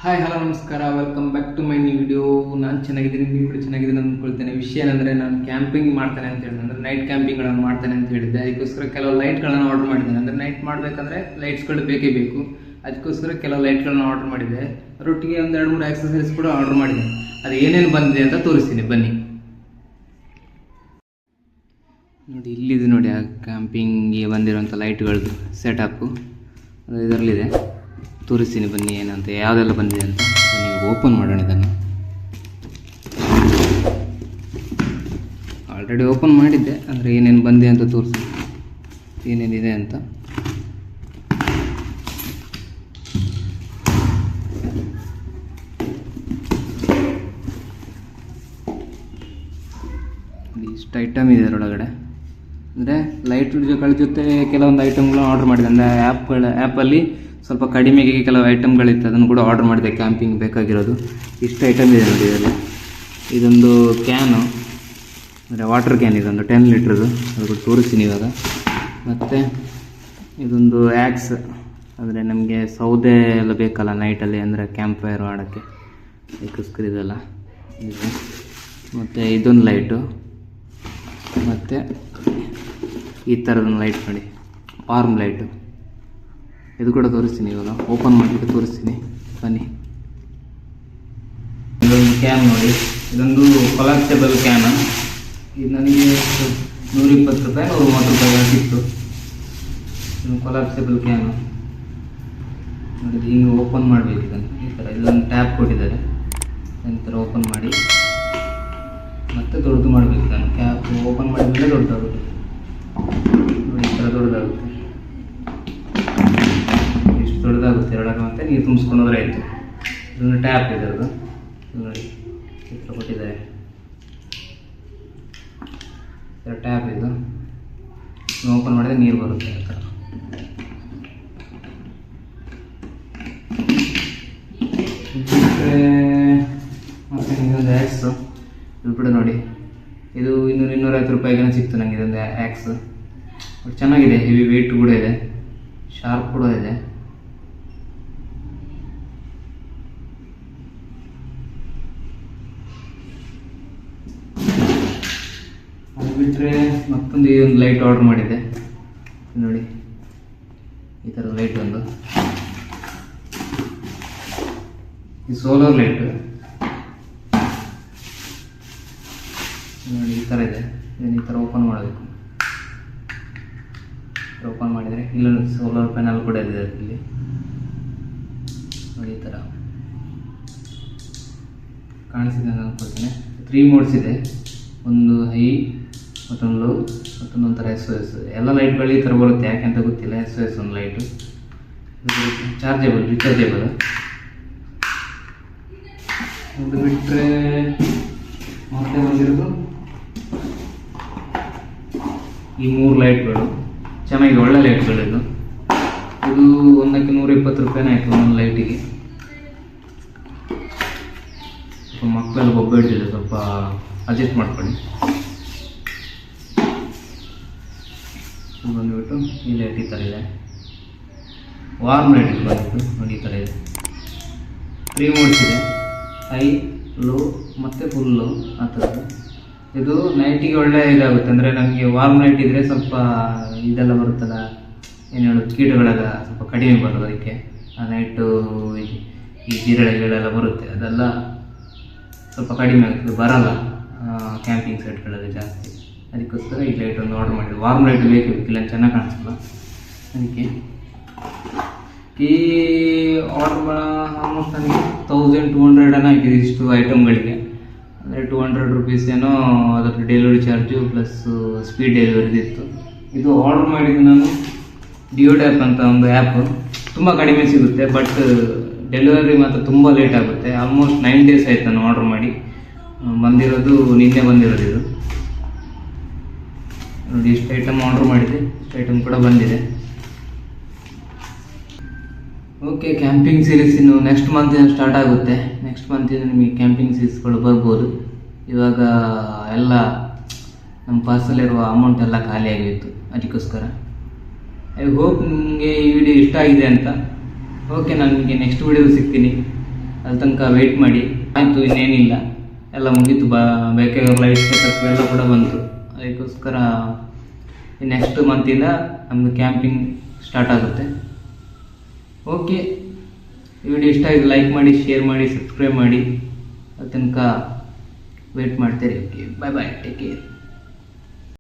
Hi hello ನಮಸ್ಕಾರ, welcome back to my new video. ನಾನು ಚೆನ್ನಾಗಿದ್ದೀನಿ, ನೀವು ಕೂಡ ಚೆನ್ನಾಗಿದ್ದೀನಿ ಅಂದ್ಕೊಳ್ತೇನೆ. ವಿಷಯ ಏನಂದರೆ, ನಾನು ಕ್ಯಾಂಪಿಂಗ್ ಮಾಡ್ತೇನೆ ಅಂತ ಹೇಳಿದೆ, ಅಂದರೆ ನೈಟ್ ಕ್ಯಾಂಪಿಂಗ್ಗಳನ್ನು ಮಾಡ್ತೇನೆ ಅಂತ ಹೇಳಿದ್ದೆ. ಅದಕ್ಕೋಸ್ಕರ ಕೆಲವು ಲೈಟ್ಗಳನ್ನು ಆರ್ಡರ್ ಮಾಡಿದ್ದೇನೆ. ಅಂದರೆ ನೈಟ್ ಮಾಡಬೇಕಂದ್ರೆ ಲೈಟ್ಸ್ಗಳು ಬೇಕೇ ಬೇಕು. ಅದಕ್ಕೋಸ್ಕರ ಕೆಲವು ಲೈಟ್ಗಳನ್ನು ಆರ್ಡರ್ ಮಾಡಿದ್ದೆ. ಅದರೊಟ್ಟಿಗೆ ಒಂದು 2-3 ಆಕ್ಸಸರೀಸ್ ಕೂಡ ಆರ್ಡರ್ ಮಾಡಿದೆ. ಅದು ಏನೇನು ಬಂದಿದೆ ಅಂತ ತೋರಿಸ್ತೀನಿ, ಬನ್ನಿ ನೋಡಿ. ಇಲ್ಲಿದೆ ನೋಡಿ, ಆ ಕ್ಯಾಂಪಿಂಗ್ಗೆ ಬಂದಿರೋಂಥ ಲೈಟ್ಗಳದ್ದು ಸೆಟಪ್ಪು ಅದು ಇದರಲ್ಲಿದೆ. ತೋರಿಸ್ತೀನಿ ಬನ್ನಿ ಏನಂತ, ಯಾವುದೆಲ್ಲ ಬಂದಿದೆ ಅಂತ. ನೀವು ಓಪನ್ ಮಾಡೋಣ ಇದನ್ನು. ಆಲ್ರೆಡಿ ಓಪನ್ ಮಾಡಿದ್ದೆ, ಅಂದರೆ ಏನೇನು ಬಂದಿದೆ ಅಂತ ತೋರಿಸಿ, ಏನೇನಿದೆ ಅಂತ. ಇಷ್ಟು ಐಟಮ್ ಇದೆ ಅದರೊಳಗಡೆ. ಅಂದರೆ ಲೈಟ್ಗಳ ಜೊತೆ ಕೆಲವೊಂದು ಐಟಮ್ಗಳನ್ನ ಆರ್ಡರ್ ಮಾಡಿದೆ. ಅಂದರೆ ಆ್ಯಪಲ್ಲಿ ಸ್ವಲ್ಪ ಕಡಿಮೆಗೆ ಕೆಲವು ಐಟಮ್ಗಳಿತ್ತು, ಅದನ್ನು ಕೂಡ ಆರ್ಡರ್ ಮಾಡಿದೆ ಕ್ಯಾಂಪಿಂಗ್ ಬೇಕಾಗಿರೋದು. ಇಷ್ಟು ಐಟಮ್ ಇದೆ ನೋಡಿ ಇದರಲ್ಲಿ. ಇದೊಂದು ಕ್ಯಾನು, ಅಂದರೆ ವಾಟರ್ ಕ್ಯಾನ್, ಇದೊಂದು 10 ಲೀಟ್ರದು, ಅದು ಕೂಡ ತೋರಿಸ್ತೀನಿ ಇವಾಗ. ಮತ್ತು ಇದೊಂದು ಆ್ಯಕ್ಸ್, ಅಂದರೆ ನಮಗೆ ಸೌದೆ ಎಲ್ಲ ಬೇಕಲ್ಲ ನೈಟಲ್ಲಿ, ಅಂದರೆ ಕ್ಯಾಂಪ್ ಫೈರ್ ಮಾಡೋಕ್ಕೆ, ಅದಕ್ಕೋಸ್ಕರ ಇದೆಲ್ಲ ಇದೆ. ಮತ್ತು ಇದೊಂದು ಲೈಟು, ಮತ್ತು ಈ ಥರದೊಂದು ಲೈಟ್ ನೋಡಿ, ವಾರ್ಮ್ ಲೈಟು, ಇದು ಕೂಡ ತೋರಿಸ್ತೀನಿ ಇವಾಗ. ಓಪನ್ ಮಾಡಿಬಿಟ್ಟು ತೋರಿಸ್ತೀನಿ ಬನ್ನಿ. ಇದೊಂದು ಕ್ಯಾನ್ ನೋಡಿ, ಇದೊಂದು ಕೊಲಾಪ್ಸೇಬಲ್ ಕ್ಯಾನ್. ಇದು ನನಗೆ 120 ರೂಪಾಯಿ 130 ರೂಪಾಯಿ ಸಿಕ್ತು. ಇದು ಕೊಲಾಪ್ಸೇಬಲ್ ಕ್ಯಾನು ನೋಡಿ. ಹಿಂಗೆ ಓಪನ್ ಮಾಡಬೇಕು ಇದನ್ನು, ಈ ಥರ. ಇದೊಂದು ಟ್ಯಾಪ್ ಕೊಟ್ಟಿದ್ದಾರೆ, ಈ ಥರ ಓಪನ್ ಮಾಡಿ ಮತ್ತೆ ದೊಡ್ಡದು ಮಾಡಬೇಕು ಇದನ್ನು. ಕ್ಯಾಪ್ ಓಪನ್ ಮಾಡಿದ್ಮೇಲೆ ದೊಡ್ಡದಾಗುತ್ತೆ ನೋಡಿ, ಈ ಥರ ದೊಡ್ಡದಾಗುತ್ತೆ. ದೊಡ್ಡದಾಗುತ್ತೆ ಎರಡಾಗ, ಮತ್ತೆ ನೀರು ತುಂಬಿಸ್ಕೊಂಡೋದ್ರೆ ಆಯಿತು. ಇದೊಂದು ಟ್ಯಾಪ್ ಇದೆ, ಅದು ನೋಡಿ ಚಿತ್ರ ಕೊಟ್ಟಿದ್ದಾರೆ. ಟ್ಯಾಪ್ ಇದು ಓಪನ್ ಮಾಡಿದ್ರೆ ನೀರು ಬರುತ್ತೆ ಆ ಥರ. ಮತ್ತು ಇದೊಂದು ಆ್ಯಕ್ಸು, ಇದು ಕೂಡ ನೋಡಿ, ಇದು 200-250 ರೂಪಾಯಿಗೆ ಸಿಕ್ತು ನನಗೆ. ಇದೊಂದು ಆ್ಯಕ್ಸ್ ಚೆನ್ನಾಗಿದೆ, ಹೆವಿ ವೆಯ್ಟ್ ಕೂಡ ಇದೆ, ಶಾರ್ಪ್ ಕೂಡ ಇದೆ. ಅದು ಬಿಟ್ಟರೆ ಮತ್ತೊಂದು ಈ ಒಂದು ಲೈಟ್ ಆರ್ಡರ್ ಮಾಡಿದ್ದೆ ನೋಡಿ, ಈ ಥರದ ಲೈಟ್ ಒಂದು. ಈ ಸೋಲಾರ್ ಲೈಟ್ ನೋಡಿ, ಈ ಥರ ಇದೆ. ಇದನ್ನು ಈ ಥರ ಓಪನ್ ಮಾಡಬೇಕು. ಓಪನ್ ಮಾಡಿದರೆ ಇಲ್ಲೊಂದು ಸೋಲಾರ್ ಪ್ಯಾನಲ್ ಕೂಡ ಇದೆ ಇಲ್ಲಿ ನೋಡಿ, ಈ ಥರ ಕಾಣಿಸಿದೆ ಅಂತ ಅಂದ್ಕೊಳ್ತೇನೆ. 3 ಮೋಡ್ಸ್ ಇದೆ, ಒಂದು ಹೈ, ಮತ್ತೊಂದು ಲೋ, ಮತ್ತೊಂದು ಒಂಥರ SOS. ಎಲ್ಲ ಲೈಟ್ಗಳು ಈ ಥರ ಬರುತ್ತೆ, ಯಾಕೆಂತ ಗೊತ್ತಿಲ್ಲ. SOS ಒಂದು ಲೈಟು, ಚಾರ್ಜೇಬಲ್, ರಿಚಾರ್ಜೇಬಲ್. ಅದು ಬಿಟ್ಟರೆ ಮತ್ತೆ ಬಂದಿರೋದು ಈ 3 ಲೈಟ್ಗಳು. ಚೆನ್ನಾಗಿದೆ, ಒಳ್ಳೆ ಲೈಟ್ಗಳಿದು. ಇದು ಒಂದಕ್ಕೆ 120 ರೂಪಾಯಿನೇ ಆಯಿತು ಒಂದೊಂದು ಲೈಟಿಗೆ. ಸ್ವಲ್ಪ ಮಕ್ಕಳೆಲ್ಲ ಬೊಬ್ಬೆ ಇಡ್ತಿದೆ, ಸ್ವಲ್ಪ ಅಡ್ಜಸ್ಟ್ ಮಾಡ್ಕೊಳ್ಳಿ. ಬಂದುಬಿಟ್ಟು ಈ ಲೈಟ್ ಈ ಥರ ಇದೆ, ವಾರ್ಮ್ ಲೈಟ್ ಇದು ಬಂದುಬಿಟ್ಟು ನೋಡಿ, ಈ ಥರ ಇದೆ. 3 ಮೋಡ್ಸ್ ಇದೆ, ಹೈ, ಲೋ ಮತ್ತು ಫುಲ್ಲು ಆ ಥರದ್ದು. ಇದು ನೈಟಿಗೆ ಒಳ್ಳೆ ಇದಾಗುತ್ತೆ. ಅಂದರೆ ನಮಗೆ ವಾರ್ಮ್ ಲೈಟ್ ಇದ್ದರೆ ಸ್ವಲ್ಪ ಇದೆಲ್ಲ ಬರುತ್ತಲ್ಲ, ಏನು ಹೇಳೋದು, ಕೀಟಗಳೆಲ್ಲ ಸ್ವಲ್ಪ ಕಡಿಮೆ ಬರೋದು. ಅದಕ್ಕೆ ಆ ನೈಟು ಈ ಜಿರಳೆಗಳೆಲ್ಲ ಬರುತ್ತೆ, ಅದೆಲ್ಲ ಸ್ವಲ್ಪ ಕಡಿಮೆ ಆಗ್ತದೆ, ಬರಲ್ಲ ಕ್ಯಾಂಪಿಂಗ್ ಸೈಟ್ಗಳಲ್ಲಿ ಜಾಸ್ತಿ. ಅದಕ್ಕೋಸ್ಕರ ಈ ಲೈಟ್ ಒಂದು ಆರ್ಡರ್ ಮಾಡಿದೆ. ವಾರ್ಮ್ ಲೈಟ್ ಬೇಕೇ ಬೇಕಿಲ್ಲ, ಚೆನ್ನಾಗಿ ಕಾಣಿಸಲ್ಲ. ಅದಕ್ಕೆ ಈ ಆರ್ಡರ್ ಆಲ್ಮೋಸ್ಟ್ ನನಗೆ 1200 ಆಗಿದೆ ಇಷ್ಟು ಐಟಮ್ಗಳಿಗೆ. ಅಂದರೆ 200 ರೂಪೀಸ್ ಏನೋ ಅದರ ಡೆಲಿವರಿ ಚಾರ್ಜು ಪ್ಲಸ್ ಸ್ಪೀಡ್ ಡೆಲಿವರಿದಿತ್ತು. ಇದು ಆರ್ಡರ್ ಮಾಡಿದ್ದು ನಾನು ಡಿಯೋಡ್ಯಾಪ್ ಅಂತ ಒಂದು ಆ್ಯಪ್. ತುಂಬ ಕಡಿಮೆ ಸಿಗುತ್ತೆ, ಬಟ್ ಡೆಲಿವರಿ ಮಾತ್ರ ತುಂಬ ಲೇಟ್ ಆಗುತ್ತೆ. ಆಲ್ಮೋಸ್ಟ್ 9 ಡೇಸ್ ಆಯಿತು ನಾನು ಆರ್ಡರ್ ಮಾಡಿ. ಬಂದಿರೋದು ನಿನ್ನೆ ಬಂದಿರೋದು ಇದು ನೋಡಿ. ಇಷ್ಟು ಐಟಮ್ ಆರ್ಡರ್ ಮಾಡಿದೆ, ಇಷ್ಟು ಐಟಮ್ ಕೂಡ ಬಂದಿದೆ. ಓಕೆ, ಕ್ಯಾಂಪಿಂಗ್ ಸೀರೀಸ್ ಇನ್ನು ನೆಕ್ಸ್ಟ್ ಮಂತಿಂದ ಸ್ಟಾರ್ಟ್ ಆಗುತ್ತೆ. ನೆಕ್ಸ್ಟ್ ಮಂತಿಂದ ನಿಮಗೆ ಕ್ಯಾಂಪಿಂಗ್ ಸೀರೀಸ್ಗಳು ಬರ್ಬೋದು. ಇವಾಗ ಎಲ್ಲ ನಮ್ಮ ಪಾರ್ಸಲ್ಲಿರುವ ಅಮೌಂಟ್ ಎಲ್ಲ ಖಾಲಿ ಆಗಿತ್ತು, ಅದಕ್ಕೋಸ್ಕರ. ಐ ಹೋಪ್ ನಿಮಗೆ ಈ ವಿಡಿಯೋ ಇಷ್ಟ ಆಗಿದೆ ಅಂತ. ಓಕೆ, ನಾನು ನಿಮಗೆ ನೆಕ್ಸ್ಟ್ ವಿಡಿಯೋ ಸಿಗ್ತೀನಿ. ಅಲ್ಲಿ ತನಕ ವೆಯ್ಟ್ ಮಾಡಿ. ಆಯಿತು, ಇನ್ನೇನಿಲ್ಲ, ಎಲ್ಲ ಮುಗೀತು. ಬೇಕಾಗಿರೋ ಲೈಟ್ ಸೆಟಪ್ ಎಲ್ಲ ಕೂಡ ಬಂತು. ಅದಕ್ಕೋಸ್ಕರ ನೆಕ್ಸ್ಟ್ ಮಂತಿಂದ ನಮ್ಮದು ಕ್ಯಾಂಪಿಂಗ್ ಸ್ಟಾರ್ಟ್ ಆಗುತ್ತೆ. ಓಕೆ, ಈ ವಿಡಿಯೋ ಇಷ್ಟ ಆಗಿದೆ ಲೈಕ್ ಮಾಡಿ, ಶೇರ್ ಮಾಡಿ, ಸಬ್ಸ್ಕ್ರೈಬ್ ಮಾಡಿ. ಅಲ್ಲಿ ತನಕ ವೆಯ್ಟ್ ಮಾಡ್ತೀರಿ. ಓಕೆ, ಬಾಯ್ ಬಾಯ್, ಟೇಕ್ ಕೇರ್.